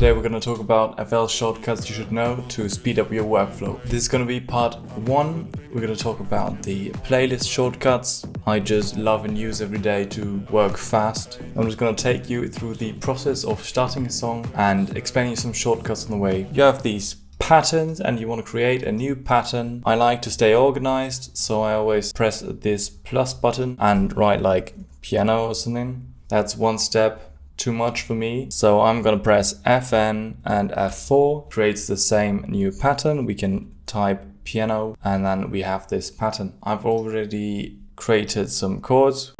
Today we're going to talk about FL shortcuts you should know to speed up your workflow. This is going to be part 1. We're going to talk about the playlist shortcuts I just love and use every day to work fast. I'm just going to take you through the process of starting a song and explaining some shortcuts on the way. You have these patterns and you want to create a new pattern. I like to stay organized, so I always press this plus button and write like piano or something. That's one step too much for me, so I'm gonna press Fn and F4, creates the same new pattern. We can type piano and then we have this pattern. I've already created some chords.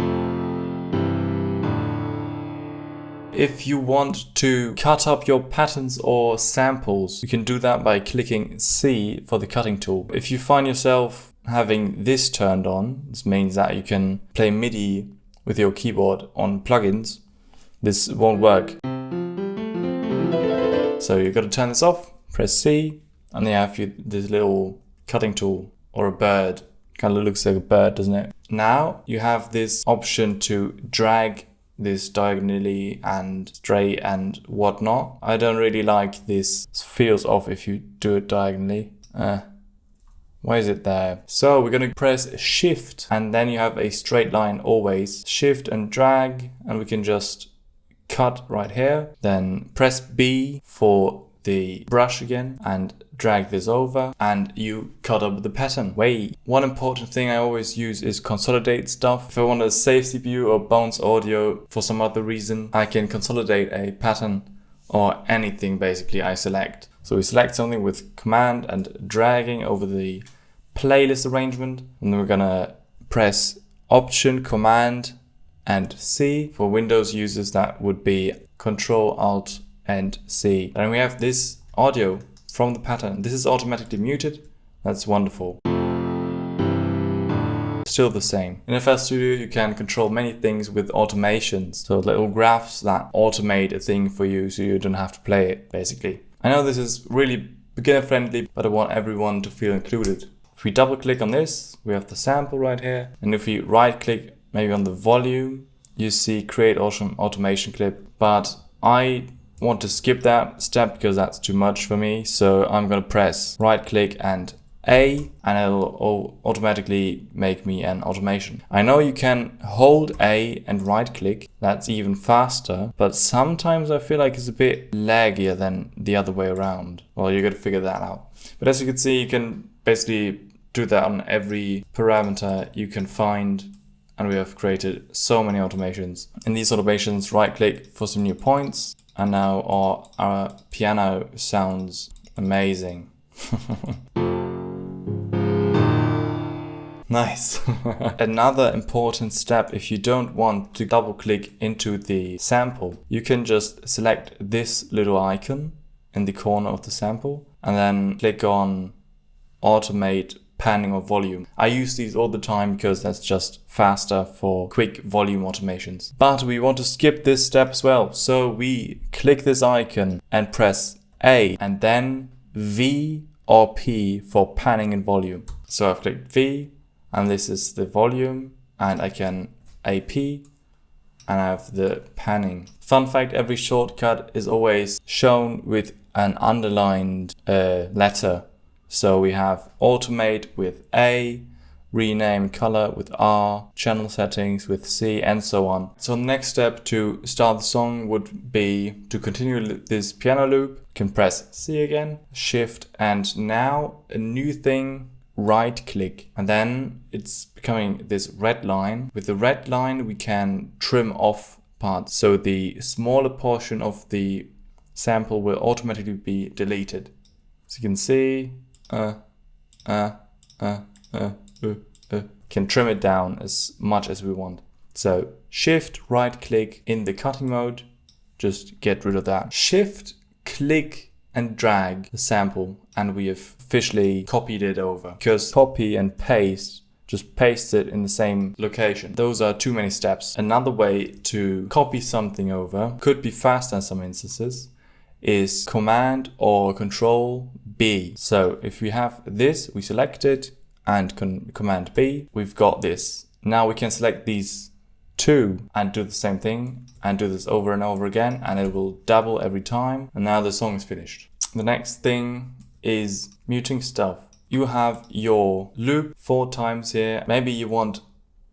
If you want to cut up your patterns or samples, you can do that by clicking C for the cutting tool. If you find yourself having this turned on, this means that you can play MIDI with your keyboard on plugins. This won't work. So you've got to turn this off, press C, and then you have this little cutting tool, or a bird. Kind of looks like a bird, doesn't it? Now you have this option to drag this diagonally and straight and whatnot. I don't really like this. It feels off if you do it diagonally. Why is it there? So we're going to press Shift and then you have a straight line always. Shift and drag, and we can just cut right here. Then press B for the brush again and drag this over and you cut up the pattern. One important thing I always use is consolidate stuff. If I want to save CPU or bounce audio for some other reason, I can consolidate a pattern or anything basically I select. So we select something with command and dragging over the playlist arrangement, and then we're gonna press Option, Command and C. For Windows users that would be Control, Alt and C. And we have this audio from the pattern. This is automatically muted. That's wonderful. Still the same. In FL Studio you can control many things with automations. So little graphs that automate a thing for you so you don't have to play it basically. I know this is really beginner friendly, but I want everyone to feel included. If we double click on this, we have the sample right here. And if we right click maybe on the volume, you see create automation clip. But I want to skip that step because that's too much for me. So I'm going to press right click and A, and it'll automatically make me an automation. I know you can hold A and right click. That's even faster, but sometimes I feel like it's a bit laggier than the other way around. Well, you got to figure that out. But as you can see, you can basically do that on every parameter you can find. And we have created so many automations. In these automations, right click for some new points. And now our piano sounds amazing. Nice. Another important step, if you don't want to double click into the sample, you can just select this little icon in the corner of the sample and then click on Automate Panning or Volume. I use these all the time because that's just faster for quick volume automations. But we want to skip this step as well. So we click this icon and press A and then V or P for panning and volume. So I've clicked V and this is the volume, and I can AP and I have the panning. Fun fact, every shortcut is always shown with an underlined letter. So we have automate with A, rename color with R, channel settings with C, and so on. So the next step to start the song would be to continue this piano loop. You can press C again, Shift, and now a new thing, right click. And then it's becoming this red line. With the red line, we can trim off parts. So the smaller portion of the sample will automatically be deleted. So you can see, can trim it down as much as we want. So Shift, right click in the cutting mode, just get rid of that. Shift, click and drag the sample and we have officially copied it over. Because copy and paste, just paste it in the same location. Those are too many steps. Another way to copy something over, could be faster in some instances, is Command or Control B. So if we have this, we select it and Command B, we've got this. Now we can select these 2 and do the same thing and do this over and over again, and it will double every time. And now the song is finished. The next thing is muting stuff. You have your loop 4 times here. Maybe you want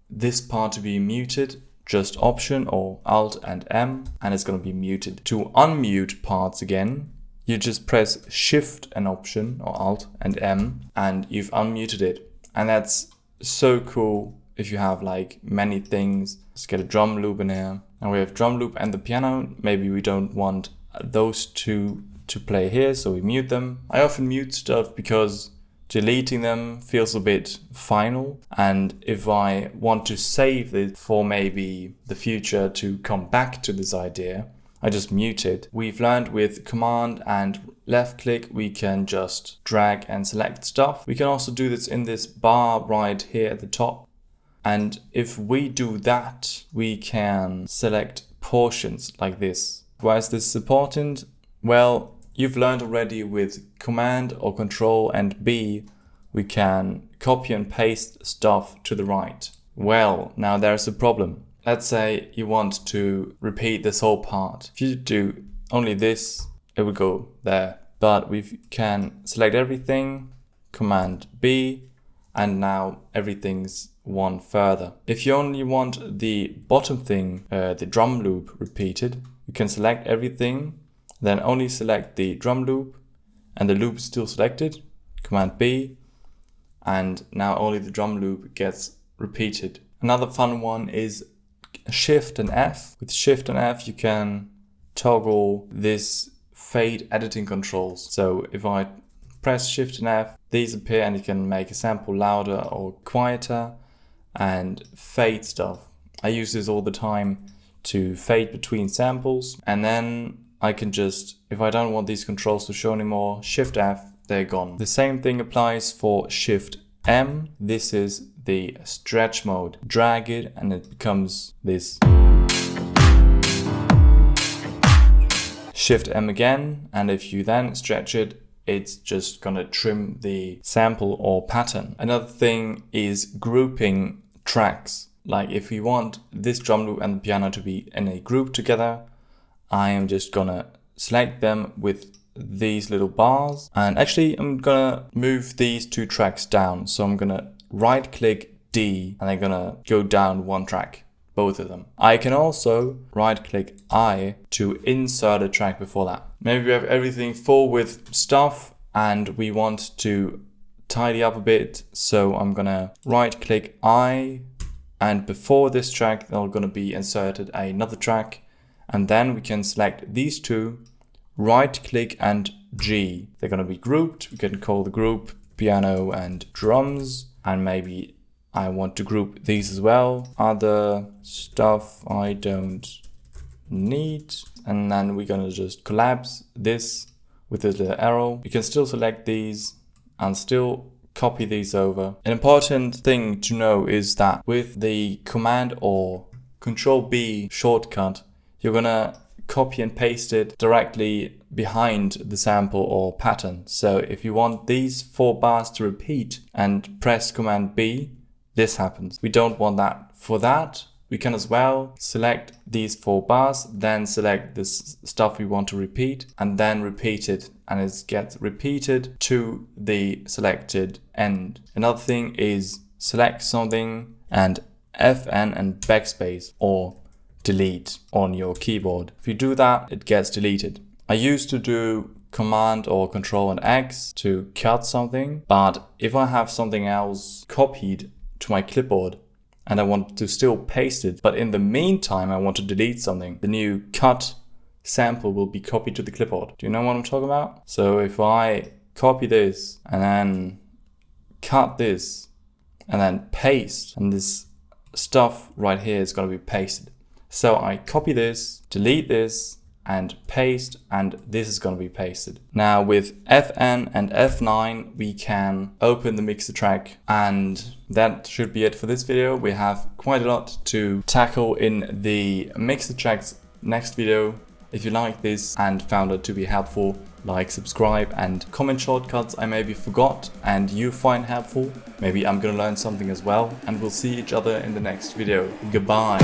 this part to be muted, just Option or Alt and M, and it's going to be muted. To unmute parts again, you just press Shift and Option or Alt and M, and you've unmuted it. And that's so cool if you have like many things. Let's get a drum loop in here. And we have drum loop and the piano. Maybe we don't want those two to play here, so we mute them. I often mute stuff because deleting them feels a bit final, and if I want to save it for maybe the future to come back to this idea, I just mute it. We've learned with Command and left click we can just drag and select stuff. We can also do this in this bar right here at the top, and if we do that we can select portions like this. Why is this important? Well, you've learned already with Command or Control and B, we can copy and paste stuff to the right. Well, now there's a problem. Let's say you want to repeat this whole part. If you do only this, it will go there. But we can select everything, Command B, and now everything's one further. If you only want the bottom thing, the drum loop repeated, you can select everything, then only select the drum loop, and the loop is still selected, Command B, and now only the drum loop gets repeated. Another fun one is Shift and F. With Shift and F you can toggle this fade editing controls. So if I press Shift and F, these appear and you can make a sample louder or quieter and fade stuff. I use this all the time to fade between samples, and then I can just, if I don't want these controls to show anymore, Shift F, they're gone. The same thing applies for Shift M. This is the stretch mode. Drag it and it becomes this. Shift M again, and if you then stretch it, it's just gonna trim the sample or pattern. Another thing is grouping tracks. Like if we want this drum loop and the piano to be in a group together, I am just gonna select them with these little bars, and actually I'm gonna move these 2 tracks down. So I'm gonna right click D and I'm gonna go down 1 track, both of them. I can also right click I to insert a track before that. Maybe we have everything full with stuff and we want to tidy up a bit, so I'm gonna right click I, and before this track there's gonna be inserted another track. And then we can select these 2, right click and G. They're going to be grouped. We can call the group piano and drums. And maybe I want to group these as well. Other stuff I don't need. And then we're going to just collapse this with this little arrow. You can still select these and still copy these over. An important thing to know is that with the Command or Control B shortcut, you're gonna copy and paste it directly behind the sample or pattern. So if you want these 4 bars to repeat and press Command B, this happens. We don't want that. For that, we can as well select these 4 bars, then select this stuff we want to repeat, and then repeat it, and it gets repeated to the selected end. Another thing is select something and FN and backspace or delete on your keyboard. If you do that, it gets deleted. I used to do Command or Control and X to cut something, but if I have something else copied to my clipboard and I want to still paste it, but in the meantime I want to delete something, the new cut sample will be copied to the clipboard. Do you know what I'm talking about? So if I copy this and then cut this and then paste, and this stuff right here is going to be pasted. So I copy this, delete this, and paste, and this is going to be pasted. Now with Fn and F9 we can open the mixer track, and that should be it for this video. We have quite a lot to tackle in the mixer tracks next video. If you like this and found it to be helpful, like, subscribe, and comment shortcuts I maybe forgot and you find helpful. Maybe I'm gonna learn something as well, and we'll see each other in the next video. Goodbye.